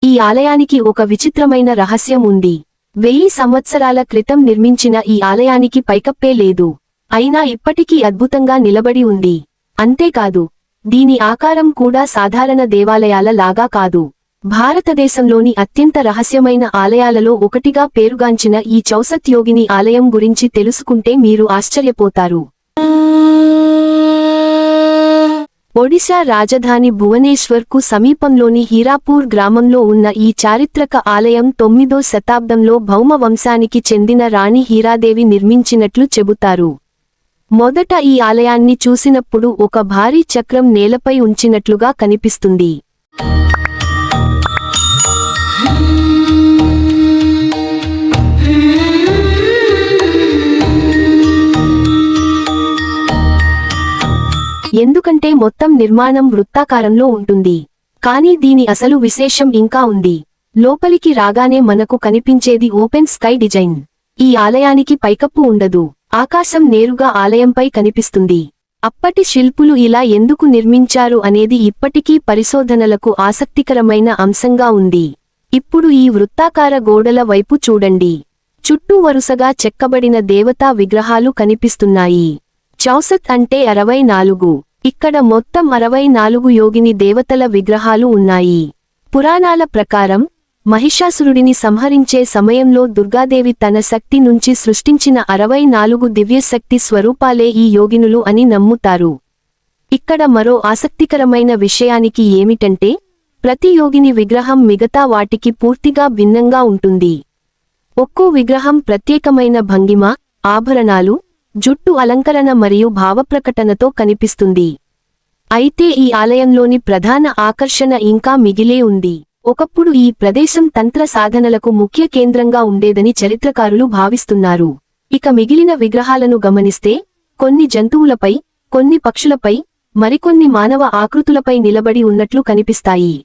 ఈ ఆలయానికి ఒక విచిత్రమైన రహస్యం ఉంది. 1000 సంవత్సరాల క్రితం నిర్మించిన ఈ ఆలయానికి పైకప్పే లేదు. అయినా ఇప్పటికీ అద్భుతంగా నిలబడి ఉంది. అంతేకాదు, దీని ఆకారం కూడా సాధారణ దేవాలయాల లాగా కాదు. భారతదేశంలోని అత్యంత రహస్యమైన ఆలయాలలో ఒకటిగా పేరుగాంచిన ఈ చౌసత్ యోగిని ఆలయం గురించి తెలుసుకుంటే మీరు ఆశ్చర్యపోతారు. ఒడిశా రాజధాని భువనేశ్వర్కు సమీపంలోని హీరాపూర్ గ్రామంలో ఉన్న ఈ చారిత్రక ఆలయం 9వ శతాబ్దంలో భౌమ వంశానికి చెందిన రాణి హీరాదేవి నిర్మించినట్లు చెబుతారు. మొదట ఈ ఆలయాన్ని చూసినప్పుడు ఒక భారీ చక్రం నేలపై ఉంచినట్లుగా కనిపిస్తుంది. ఎందుకంటే మొత్తం నిర్మాణం వృత్తాకారంలో ఉంటుంది. కానీ దీని అసలు విశేషం ఇంకా ఉంది. లోపలికి రాగానే మనకు కనిపించేది ఓపెన్ స్కై డిజైన్. ఈ ఆలయానికి పైకప్పు ఉండదు. ఆకాశం నేరుగా ఆలయంపై కనిపిస్తుంది. అప్పటి శిల్పులు ఇలా ఎందుకు నిర్మించారు అనేది ఇప్పటికీ పరిశోధనలకు ఆసక్తికరమైన అంశంగా ఉంది. ఇప్పుడు ఈ వృత్తాకార గోడల వైపు చూడండి. చుట్టూ వరుసగా చెక్కబడిన దేవతా విగ్రహాలు కనిపిస్తున్నాయి. చౌసత్ అంటే 64. ఇక్కడ మొత్తం 64 యోగిని దేవతల విగ్రహాలు ఉన్నాయి. పురాణాల ప్రకారం మహిషాసురుడిని సంహరించే సమయంలో దుర్గాదేవి తన శక్తి నుంచి సృష్టించిన 64 దివ్యశక్తి స్వరూపాలే ఈ యోగినులు అని నమ్ముతారు. ఇక్కడ మరో ఆసక్తికరమైన విషయానికి ఏమిటంటే, ప్రతి యోగిని విగ్రహం మిగతా వాటికి పూర్తిగా భిన్నంగా ఉంటుంది. ఒక్కో విగ్రహం ప్రత్యేకమైన భంగిమ, ఆభరణాలు, జుట్టు అలంకరణ మరియు భావప్రకటనతో కనిపిస్తుంది. అయితే ఈ ఆలయంలోని ప్రధాన ఆకర్షణ ఇంకా మిగిలే ఉంది. ఒకప్పుడు ఈ ప్రదేశం తంత్ర సాధనలకు ముఖ్య కేంద్రంగా ఉండేదని చరిత్రకారులు భావిస్తున్నారు. ఇక మిగిలిన విగ్రహాలను గమనిస్తే, కొన్ని జంతువులపై, కొన్ని పక్షులపై, మరికొన్ని మానవ ఆకృతులపై నిలబడి ఉన్నట్లు కనిపిస్తాయి.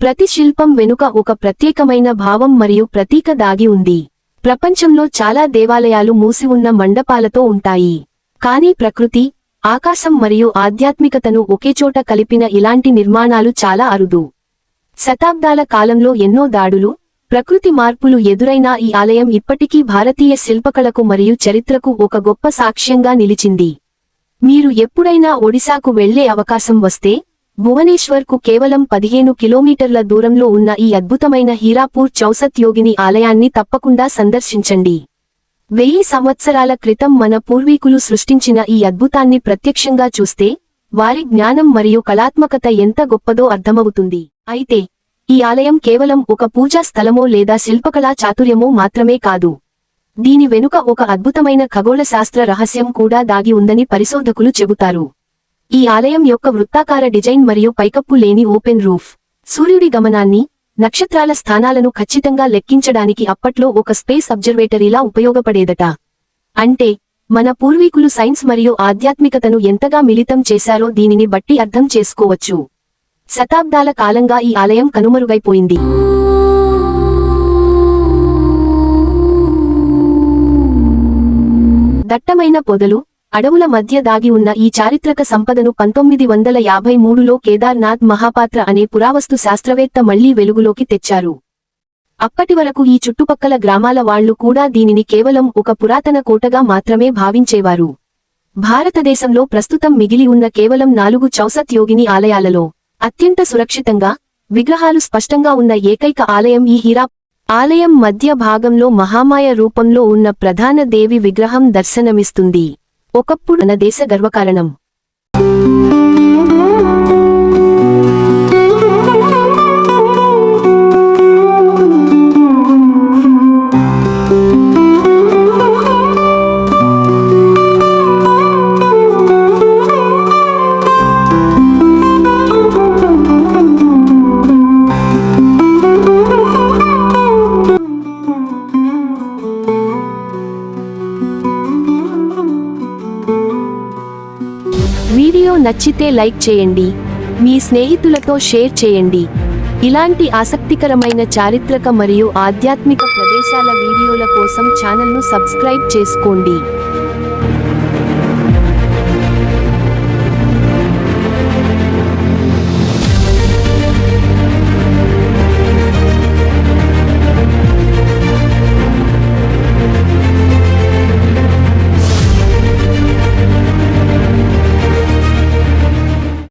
ప్రతి శిల్పం వెనుక ఒక ప్రత్యేకమైన భావం మరియు ప్రతీక దాగి ఉంది. ప్రపంచంలో చాలా దేవాలయాలు మూసి ఉన్న మండపాలతో ఉంటాయి. కానీ ప్రకృతి, ఆకాశం మరియు ఆధ్యాత్మికతను ఒకేచోట కలిపిన ఇలాంటి నిర్మాణాలు చాలా అరుదు. శతాబ్దాల కాలంలో ఎన్నో దాడులు, ప్రకృతి మార్పులు ఎదురైనా ఈ ఆలయం ఇప్పటికీ భారతీయ శిల్పకళకు మరియు చరిత్రకు ఒక గొప్ప సాక్ష్యంగా నిలిచింది. మీరు ఎప్పుడైనా ఒడిశాకు వెళ్లే అవకాశం వస్తే, భువనేశ్వర్కు కేవలం 15 కిలోమీటర్ల దూరంలో ఉన్న ఈ అద్భుతమైన హీరాపూర్ చౌసత్ యోగిని ఆలయాన్ని తప్పకుండా సందర్శించండి. 1000 సంవత్సరాల క్రితం మన పూర్వీకులు సృష్టించిన ఈ అద్భుతాన్ని ప్రత్యక్షంగా చూస్తే, వారి జ్ఞానం మరియు కళాత్మకత ఎంత గొప్పదో అర్థమవుతుంది. అయితే ఈ ఆలయం కేవలం ఒక పూజా స్థలమో లేదా శిల్పకళా చాతుర్యమో మాత్రమే కాదు. దీని వెనుక ఒక అద్భుతమైన ఖగోళ శాస్త్ర రహస్యం కూడా దాగి ఉందని పరిశోధకులు చెబుతారు. ఈ ఆలయం యొక్క వృత్తాకార డిజైన్ మరియు పైకప్పు లేని ఓపెన్ రూఫ్, సూర్యుడి గమనాన్ని, నక్షత్రాల స్థానాలను ఖచ్చితంగా లెక్కించడానికి అప్పట్లో ఒక స్పేస్ అబ్జర్వేటరీలా ఉపయోగపడేదట. అంటే మన పూర్వీకులు సైన్స్ మరియు ఆధ్యాత్మికతను ఎంతగా మిళితం చేశారో దీనిని బట్టి అర్థం చేసుకోవచ్చు. శతాబ్దాల కాలంగా ఈ ఆలయం కనుమరుగైపోయింది. దట్టమైన పొదలు, అడవుల మధ్య దాగి ఉన్న ఈ చారిత్రక సంపదను 1953లో కేదార్నాథ్ మహాపాత్ర అనే పురావస్తు శాస్త్రవేత్త మళ్లీ వెలుగులోకి తెచ్చారు. అప్పటి వరకు ఈ చుట్టుపక్కల గ్రామాల వాళ్లు కూడా దీనిని కేవలం ఒక పురాతన కోటగా మాత్రమే భావించేవారు. భారతదేశంలో ప్రస్తుతం మిగిలి ఉన్న కేవలం 4 చౌసత్ యోగిని ఆలయాలలో అత్యంత సురక్షితంగా, విగ్రహాలు స్పష్టంగా ఉన్న ఏకైక ఆలయం ఈ హీరాపూర్ ఆలయం మధ్య భాగంలో మహామాయ రూపంలో ఉన్న ప్రధాన దేవి విగ్రహం దర్శనమిస్తుంది. ఒకప్పుడు మన దేశ గర్వకారణం. వీడియో నచ్చితే లైక్ చేయండి, మీ స్నేహితులతో షేర్ చేయండి. ఇలాంటి ఆసక్తికరమైన చారిత్రక మరియు ఆధ్యాత్మిక ప్రదేశాల వీడియోల కోసం ఛానల్ను సబ్స్క్రైబ్ చేసుకోండి.